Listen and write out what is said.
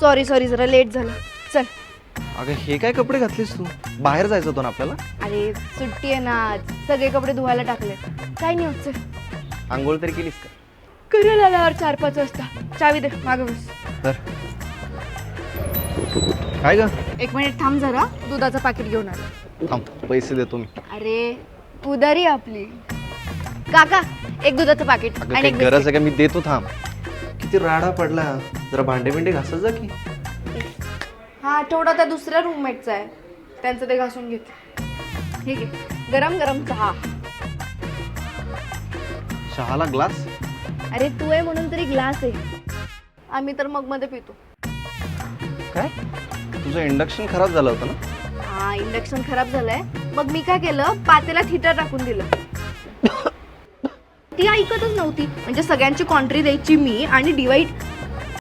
Sorry sorry, जरा late झालं. चल. अगं हे काय कपडे घातलीस तू? बाहेर जायचं होतं ना आपल्याला? अरे सुट्टी आहे ना आज, सगळे कपडे धुवायला टाकले. काय नाही होत. चल. आंघोळ तरी केलीस का? करेल आल्यावर 4-5 वाजता. चावी दे, मागं बस. तर काय ग? 1 मिनिट थांब जरा, दुधाचं पाकिट घेऊन आलं. थांब, पैसे देतो मी. अरे उधारी आपली. काका, एक दुधाचं पाकिट अगं आणि काही एक गरज बिस्किट. आहे का? मी देतो, थांब. किती राडा पडला. जरा भांडे बिंडे घासत जा की. हा आठवडा त्या दुसऱ्या रूममेटचा आहे, त्यांचं ते घासून घेते. ठीक आहे. गरम गरम चहा. चहाला ग्लास? अरे तू आहे म्हणून तरी ग्लास आहे, आम्ही तर मग मध्ये पितो. काय? तुझं इंडक्शन खराब झालं होतं ना? हा इंडक्शन खराब झालंय, मग मी काय केलं, पातेल्यात हिटर टाकून दिलं. ती ऐकतच नव्हती. म्हणजे सगळ्यांची कॉन्ट्री द्यायची मी आणि डिवाइड